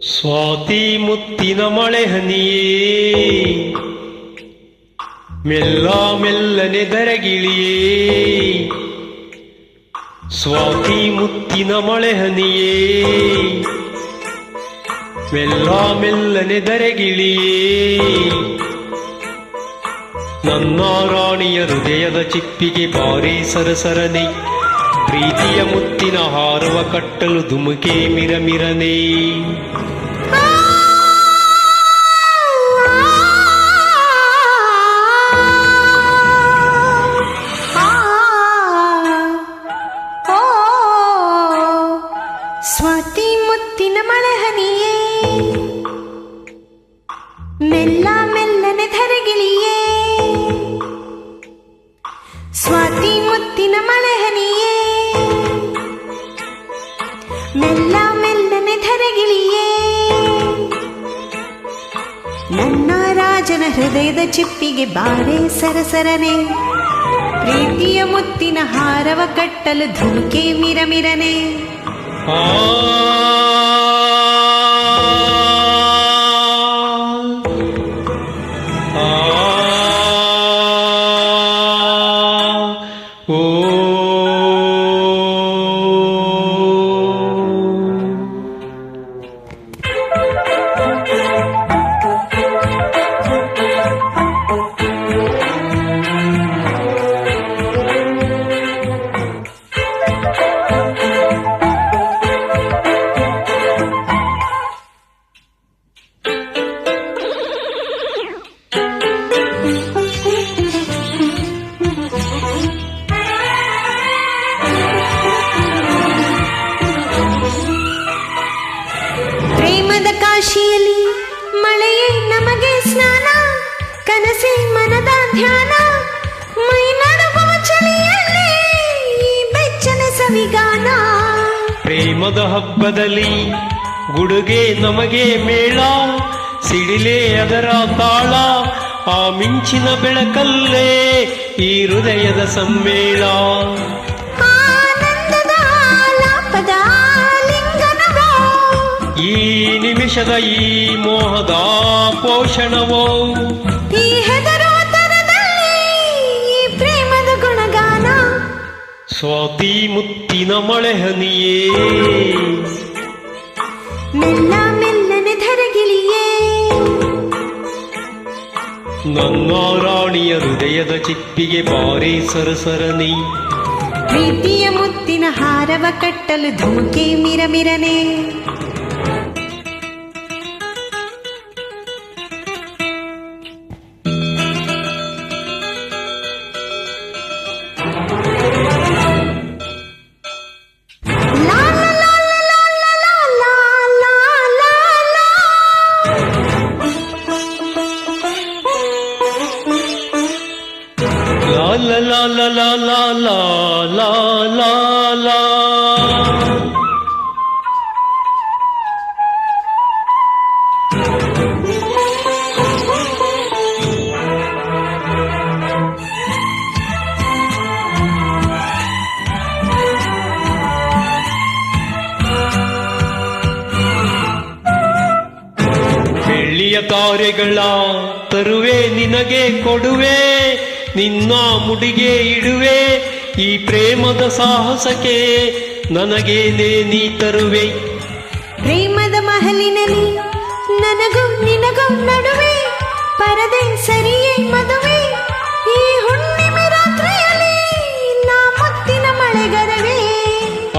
ಸ್ವಾತಿ ಮುತ್ತಿನ ಮಳೆ ಹನಿಯೇ ಮೆಲ್ಲ ಮೆಲ್ಲನೆ ದರಗಿಳಿಯೇ ಸ್ವಾತಿ ಮುತ್ತಿನ ಮಳೆ ಹನಿಯೇ ಮೆಲ್ಲ ಮೆಲ್ಲನೆ ದರಗಿಳಿಯೇ ನನ್ನ ರಾಣಿಯ ಹೃದಯದ ಚಿಪ್ಪಿಗೆ ಬಾರಿ ಸರಸರನೆ ಪ್ರೀತಿಯ ಮುತ್ತಿನ ಹಾರುವ ಕಟ್ಟಲು ಧುಮುಕೆ ಮಿರಮಿರನೆ ಸ್ವಾತಿ ಮುತ್ತಿನ ಮಳೆ ಹನಿಯೇ ಮೆಲ್ಲ ಮೆಲ್ಲನೆ ಧರೆಗಿಳಿಯೇ ಸ್ವಾತಿ ಮುತ್ತಿನ ಮಳೆ ಹನಿಯೇ ಮೆಲ್ಲ ಮೆಲ್ಲನೆ ಧರೆಗಿಳಿಯೇ ನನ್ನ ರಾಜನ ಹೃದಯದ ಚಿಪ್ಪಿಗೆ ಬಾರೆ ಸರಸರನೆ ಪ್ರೀತಿಯ ಮುತ್ತಿನ ಹಾರವ ಕಟ್ಟಲು ಧುಮುಕೆ ಮಿರಮಿರನೆ ಆ ಓ ಪ್ರೇಮದ ಕಾಶಿಯಲ್ಲಿ ಮಳೆಯೇ ನಮಗೆ ಸ್ನಾನ ಕನಸೆ ಮನದ ಧ್ಯಾನ ಮೈ ನಡುಗುವ ಚಳಿಯಲ್ಲಿ ಈ ಬೆಚ್ಚನೆ ಸವಿಗಾನ ಪ್ರೇಮದ ಹಬ್ಬದಲ್ಲಿ ಗುಡುಗೆ ನಮಗೆ ಮೇಳ ಸಿಡಿಲೆ ಅದರ ತಾಳ ಆ ಮಿಂಚಿನ ಬೆಳಕಲ್ಲೇ ಈ ಹೃದಯದ ಸಮ್ಮೇಳ ಆನಂದದ ಆಲಾಪದ ಲಿಂಗನವೋ ಈ ನಿಮಿಷದ ಈ ಮೋಹದ ಪೋಷಣವೋ ಈ ಹೆದರುವ ತರದಲ್ಲಿ ಈ ಪ್ರೇಮದ ಗುಣಗಾನ ಸ್ವಾತಿ ಮುತ್ತಿನ ಮಳೆ ಹನಿಯೇ ಮೆಲ್ಲ ಮೆಲ್ಲನೆ ಧರೆಗಿಳಿಯೇ ನನ್ನ ರಾಣಿಯ ಹೃದಯದ ಚಿಪ್ಪಿಗೆ ಬಾರಿ ಸರಸರನೆ ಪ್ರೀತಿಯ ಮುತ್ತಿನ ಹಾರವ ಕಟ್ಟಲು ಧುಮುಕೆ ಮಿರಮಿರನೆ La la la la la la la la la. ಬೆಳ್ಳಿಯ ತಾರೆಗಳ ತರುವೆ ನಿನಗೆ ಕೊಡುವೆ ನಿನ್ನ ಮುಡಿಗೆ ಇಡುವೆ ಈ ಪ್ರೇಮದ ಸಾಹಸಕ್ಕೆ ನನಗೇನೇ ನೀ ತರುವೆ ಪ್ರೇಮದ ಮಹಲಿನಲ್ಲಿ ನನಗೂ ನಿನಗೂ ನಡುವೆ ಪರದೆ ಸರಿಯೇ ಮದುವೆ ಈ ಹುಣ್ಣಿಮೆ ರಾತ್ರಿಯಲ್ಲಿ ನಾ ಮುತ್ತಿನ ಮಳೆಗರವೇ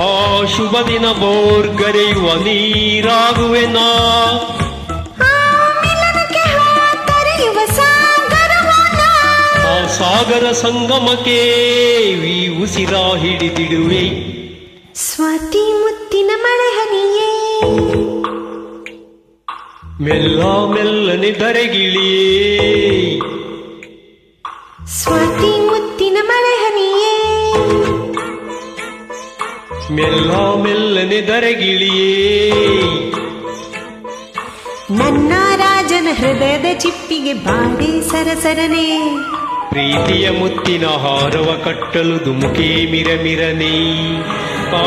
ಆ ಶುಭ ದಿನ ಬೋರ್ಗರೆಯುವ ನೀರಾಗುವೆ ನಾ ಸಾಗರ ಸಂಗಮಕ್ಕೆ ಈ ಉಸಿರ ಹಿಡಿದಿಡುವೆ ಸ್ವಾತಿ ಮುತ್ತಿನ ಮಳೆ ಹನಿಯೇ ಮೆಲ್ಲ ಮೆಲ್ಲನೆ ಧರೆಗಿಳಿಯೇ ಸ್ವಾತಿ ಮುತ್ತಿನ ಮಳೆ ಹನಿಯೇ ಮೆಲ್ಲ ಮೆಲ್ಲನೆ ಧರೆಗಿಳಿಯೇ ನನ್ನ ರಾಜನ ಹೃದಯದ ಚಿಪ್ಪಿಗೆ ಬಾಡೆ ಸರಸರನೆ ಪ್ರೀತಿಯ ಮುತ್ತಿನ ಹಾರವ ಕಟ್ಟಲು ಧುಮುಕೆ ಮಿರಮಿರನೆ ಆ